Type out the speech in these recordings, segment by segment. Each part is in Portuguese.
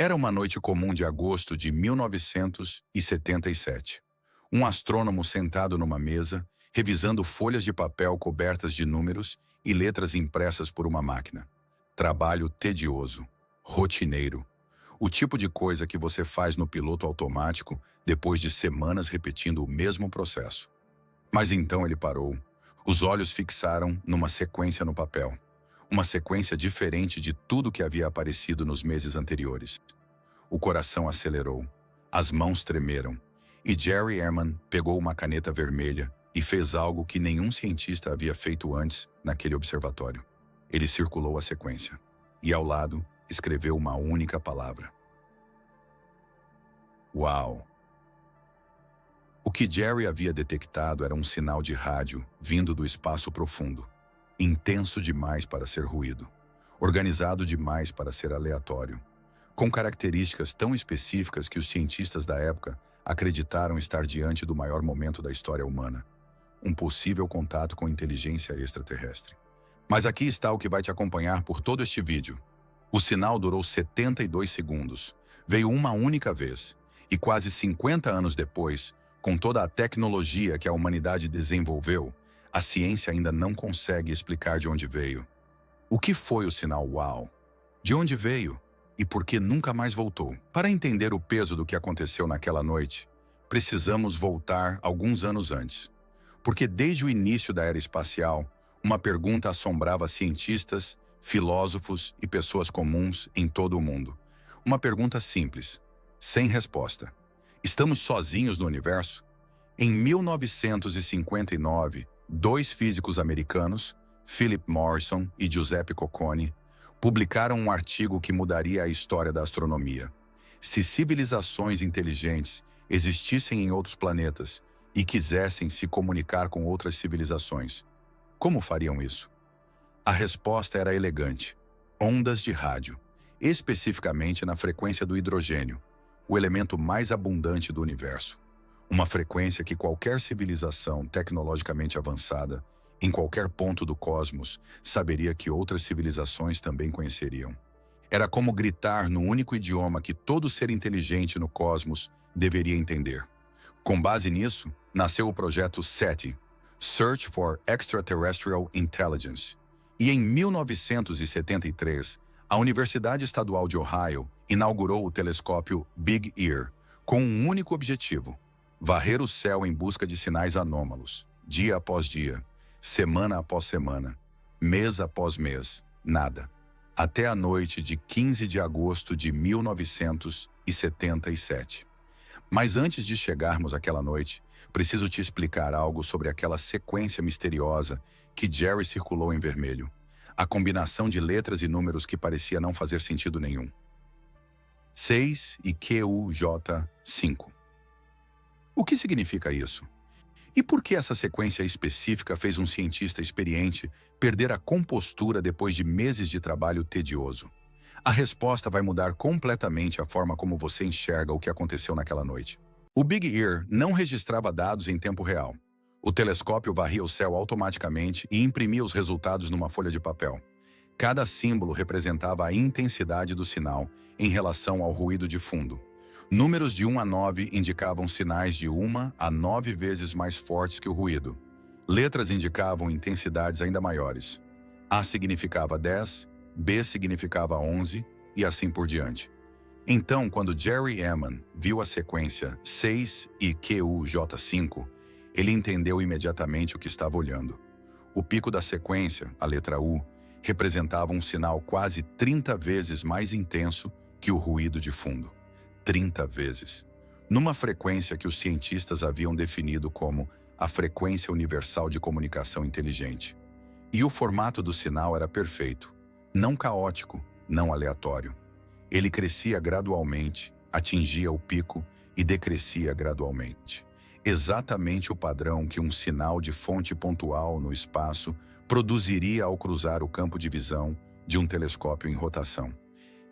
Era uma noite comum de agosto de 1977. Um astrônomo sentado numa mesa, revisando folhas de papel cobertas de números e letras impressas por uma máquina. Trabalho tedioso, rotineiro. O tipo de coisa que você faz no piloto automático depois de semanas repetindo o mesmo processo. Mas então ele parou. Os olhos fixaram numa sequência no papel. Uma sequência diferente de tudo que havia aparecido nos meses anteriores. O coração acelerou, as mãos tremeram, e Jerry Ehrman pegou uma caneta vermelha e fez algo que nenhum cientista havia feito antes naquele observatório. Ele circulou a sequência, e ao lado escreveu uma única palavra. Uau! O que Jerry havia detectado era um sinal de rádio vindo do espaço profundo, intenso demais para ser ruído, organizado demais para ser aleatório, com características tão específicas que os cientistas da época acreditaram estar diante do maior momento da história humana, um possível contato com inteligência extraterrestre. Mas aqui está o que vai te acompanhar por todo este vídeo. O sinal durou 72 segundos, veio uma única vez, e quase 50 anos depois, com toda a tecnologia que a humanidade desenvolveu, a ciência ainda não consegue explicar de onde veio. O que foi o sinal Uau? De onde veio? E por que nunca mais voltou? Para entender o peso do que aconteceu naquela noite, precisamos voltar alguns anos antes. Porque desde o início da era espacial, uma pergunta assombrava cientistas, filósofos e pessoas comuns em todo o mundo. Uma pergunta simples, sem resposta. Estamos sozinhos no universo? Em 1959, dois físicos americanos, Philip Morrison e Giuseppe Cocconi, publicaram um artigo que mudaria a história da astronomia. Se civilizações inteligentes existissem em outros planetas e quisessem se comunicar com outras civilizações, como fariam isso? A resposta era elegante: ondas de rádio, especificamente na frequência do hidrogênio, o elemento mais abundante do universo. Uma frequência que qualquer civilização tecnologicamente avançada, em qualquer ponto do cosmos, saberia que outras civilizações também conheceriam. Era como gritar no único idioma que todo ser inteligente no cosmos deveria entender. Com base nisso, nasceu o projeto SETI, Search for Extraterrestrial Intelligence. E em 1973, a Universidade Estadual de Ohio inaugurou o telescópio Big Ear, com um único objetivo: varrer o céu em busca de sinais anômalos, dia após dia, semana após semana, mês após mês, nada. Até a noite de 15 de agosto de 1977. Mas antes de chegarmos àquela noite, preciso te explicar algo sobre aquela sequência misteriosa que Jerry circulou em vermelho. A combinação de letras e números que parecia não fazer sentido nenhum. 6 e QUJ5. O que significa isso? E por que essa sequência específica fez um cientista experiente perder a compostura depois de meses de trabalho tedioso? A resposta vai mudar completamente a forma como você enxerga o que aconteceu naquela noite. O Big Ear não registrava dados em tempo real. O telescópio varria o céu automaticamente e imprimia os resultados numa folha de papel. Cada símbolo representava a intensidade do sinal em relação ao ruído de fundo. Números de 1 a 9 indicavam sinais de 1 a 9 vezes mais fortes que o ruído. Letras indicavam intensidades ainda maiores. A significava 10, B significava 11 e assim por diante. Então, quando Jerry Ehrman viu a sequência 6 e QUJ5, ele entendeu imediatamente o que estava olhando. O pico da sequência, a letra U, representava um sinal quase 30 vezes mais intenso que o ruído de fundo. 30 vezes. Numa frequência que os cientistas haviam definido como a frequência universal de comunicação inteligente. E o formato do sinal era perfeito. Não caótico, não aleatório. Ele crescia gradualmente, atingia o pico e decrescia gradualmente. Exatamente o padrão que um sinal de fonte pontual no espaço produziria ao cruzar o campo de visão de um telescópio em rotação.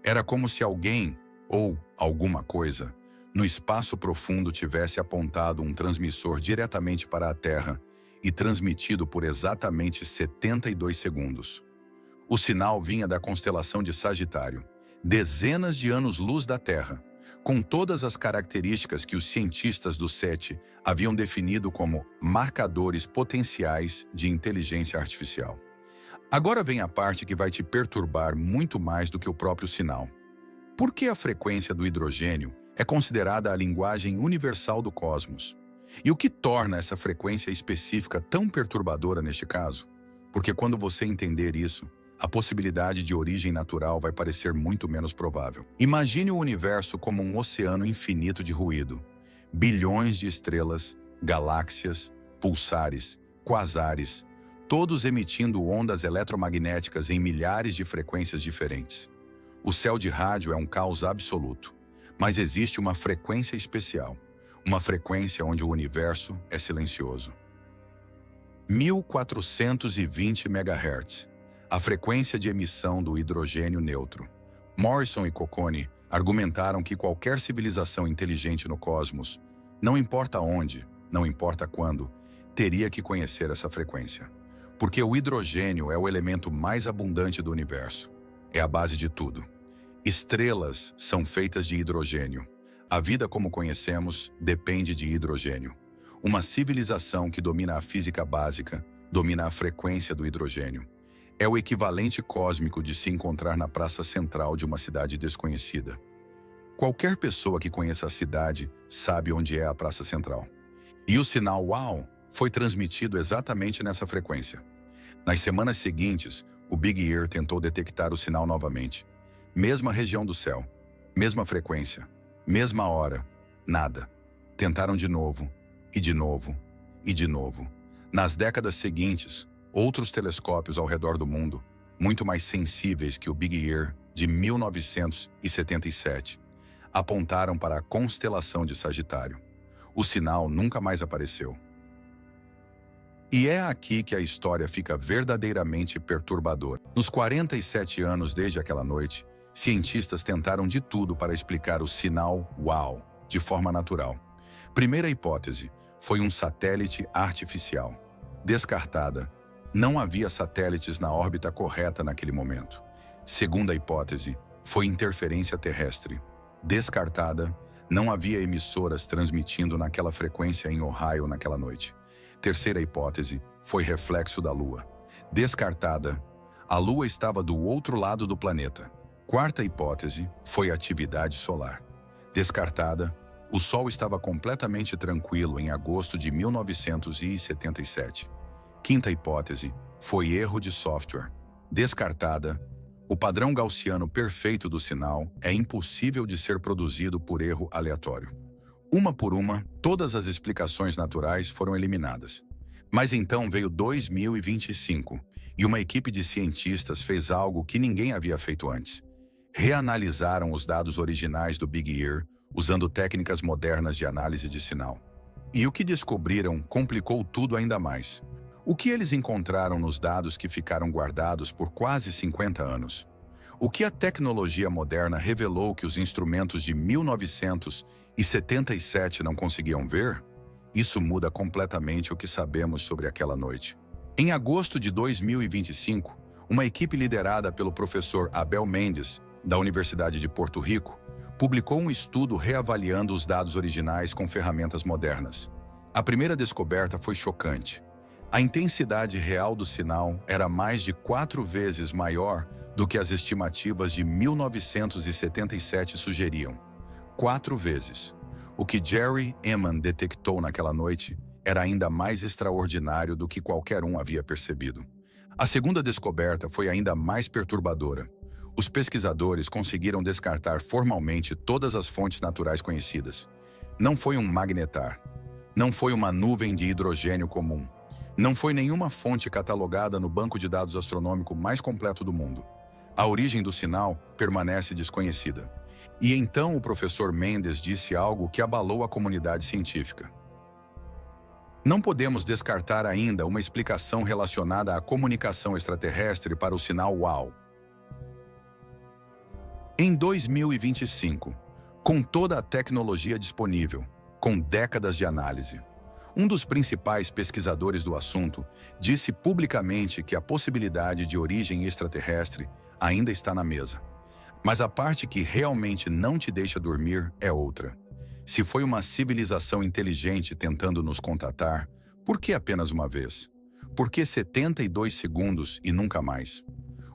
Era como se alguém, ou alguma coisa, no espaço profundo tivesse apontado um transmissor diretamente para a Terra e transmitido por exatamente 72 segundos. O sinal vinha da constelação de Sagitário, dezenas de anos-luz da Terra, com todas as características que os cientistas do SETI haviam definido como marcadores potenciais de inteligência artificial. Agora vem a parte que vai te perturbar muito mais do que o próprio sinal. Por que a frequência do hidrogênio é considerada a linguagem universal do cosmos? E o que torna essa frequência específica tão perturbadora neste caso? Porque quando você entender isso, a possibilidade de origem natural vai parecer muito menos provável. Imagine o universo como um oceano infinito de ruído. Bilhões de estrelas, galáxias, pulsares, quasares, todos emitindo ondas eletromagnéticas em milhares de frequências diferentes. O céu de rádio é um caos absoluto, mas existe uma frequência especial, uma frequência onde o universo é silencioso. 1420 MHz, a frequência de emissão do hidrogênio neutro. Morrison e Cocconi argumentaram que qualquer civilização inteligente no cosmos, não importa onde, não importa quando, teria que conhecer essa frequência. Porque o hidrogênio é o elemento mais abundante do universo. É a base de tudo. Estrelas são feitas de hidrogênio. A vida como conhecemos depende de hidrogênio. Uma civilização que domina a física básica, domina a frequência do hidrogênio. É o equivalente cósmico de se encontrar na praça central de uma cidade desconhecida. Qualquer pessoa que conheça a cidade sabe onde é a praça central. E o sinal WOW foi transmitido exatamente nessa frequência. Nas semanas seguintes, o Big Ear tentou detectar o sinal novamente. Mesma região do céu, mesma frequência, mesma hora, nada. Tentaram de novo, e de novo, e de novo. Nas décadas seguintes, outros telescópios ao redor do mundo, muito mais sensíveis que o Big Ear de 1977, apontaram para a constelação de Sagitário. O sinal nunca mais apareceu. E é aqui que a história fica verdadeiramente perturbadora. Nos 47 anos desde aquela noite, cientistas tentaram de tudo para explicar o sinal WOW de forma natural. Primeira hipótese, foi um satélite artificial. Descartada, não havia satélites na órbita correta naquele momento. Segunda hipótese, foi interferência terrestre. Descartada, não havia emissoras transmitindo naquela frequência em Ohio naquela noite. Terceira hipótese, foi reflexo da Lua. Descartada, a Lua estava do outro lado do planeta. Quarta hipótese, foi atividade solar. Descartada, o Sol estava completamente tranquilo em agosto de 1977. Quinta hipótese, foi erro de software. Descartada, o padrão gaussiano perfeito do sinal é impossível de ser produzido por erro aleatório. Uma por uma, todas as explicações naturais foram eliminadas. Mas então veio 2025 e uma equipe de cientistas fez algo que ninguém havia feito antes. Reanalisaram os dados originais do Big Ear usando técnicas modernas de análise de sinal. E o que descobriram complicou tudo ainda mais. O que eles encontraram nos dados que ficaram guardados por quase 50 anos? O que a tecnologia moderna revelou que os instrumentos de 1977 não conseguiam ver? Isso muda completamente o que sabemos sobre aquela noite. Em agosto de 2025, uma equipe liderada pelo professor Abel Mendes, da Universidade de Porto Rico, publicou um estudo reavaliando os dados originais com ferramentas modernas. A primeira descoberta foi chocante. A intensidade real do sinal era mais de 4 vezes maior do que as estimativas de 1977 sugeriam. 4 vezes. O que Jerry Ehman detectou naquela noite era ainda mais extraordinário do que qualquer um havia percebido. A segunda descoberta foi ainda mais perturbadora. Os pesquisadores conseguiram descartar formalmente todas as fontes naturais conhecidas. Não foi um magnetar. Não foi uma nuvem de hidrogênio comum. Não foi nenhuma fonte catalogada no banco de dados astronômico mais completo do mundo. A origem do sinal permanece desconhecida. E então o professor Mendes disse algo que abalou a comunidade científica. Não podemos descartar ainda uma explicação relacionada à comunicação extraterrestre para o sinal WOW. Em 2025, com toda a tecnologia disponível, com décadas de análise, um dos principais pesquisadores do assunto disse publicamente que a possibilidade de origem extraterrestre ainda está na mesa. Mas a parte que realmente não te deixa dormir é outra. Se foi uma civilização inteligente tentando nos contatar, por que apenas uma vez? Por que 72 segundos e nunca mais?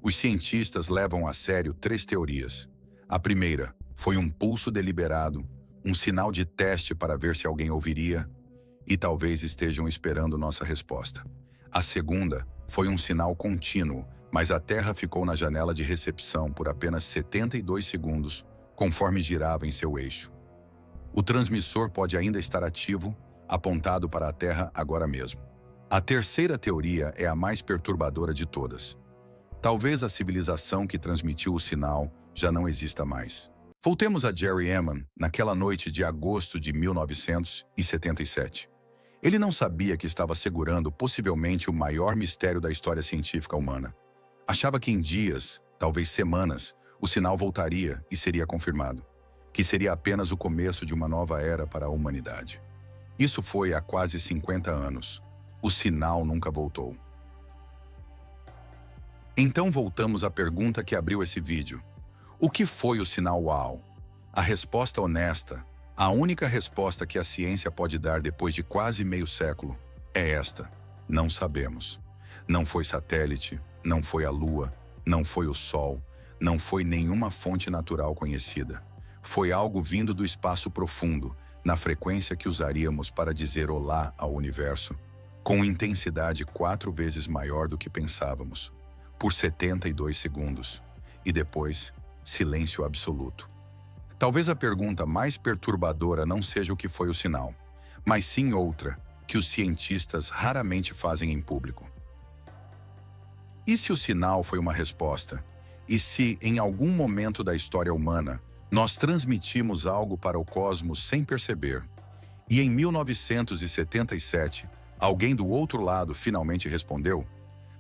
Os cientistas levam a sério 3 teorias. A primeira foi um pulso deliberado, um sinal de teste para ver se alguém ouviria, e talvez estejam esperando nossa resposta. A segunda foi um sinal contínuo, mas a Terra ficou na janela de recepção por apenas 72 segundos, conforme girava em seu eixo. O transmissor pode ainda estar ativo, apontado para a Terra agora mesmo. A terceira teoria é a mais perturbadora de todas. Talvez a civilização que transmitiu o sinal já não exista mais. Voltemos a Jerry Ehman naquela noite de agosto de 1977. Ele não sabia que estava segurando possivelmente o maior mistério da história científica humana. Achava que em dias, talvez semanas, o sinal voltaria e seria confirmado, que seria apenas o começo de uma nova era para a humanidade. Isso foi há quase 50 anos. O sinal nunca voltou. Então voltamos à pergunta que abriu esse vídeo. O que foi o sinal UAU? A resposta honesta, a única resposta que a ciência pode dar depois de quase meio século, é esta: não sabemos. Não foi satélite, não foi a Lua, não foi o Sol, não foi nenhuma fonte natural conhecida. Foi algo vindo do espaço profundo, na frequência que usaríamos para dizer olá ao universo, com intensidade 4 vezes maior do que pensávamos, por 72 segundos, e depois, silêncio absoluto. Talvez a pergunta mais perturbadora não seja o que foi o sinal, mas sim outra, que os cientistas raramente fazem em público. E se o sinal foi uma resposta? E se, em algum momento da história humana, nós transmitimos algo para o cosmos sem perceber? E em 1977, alguém do outro lado finalmente respondeu?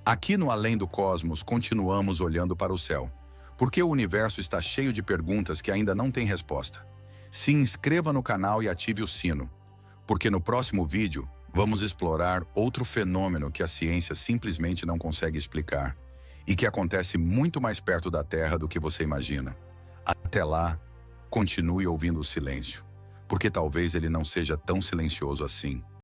Aqui no Além do Cosmos, continuamos olhando para o céu, porque o universo está cheio de perguntas que ainda não têm resposta. Se inscreva no canal e ative o sino, porque no próximo vídeo vamos explorar outro fenômeno que a ciência simplesmente não consegue explicar e que acontece muito mais perto da Terra do que você imagina. Até lá, continue ouvindo o silêncio, porque talvez ele não seja tão silencioso assim.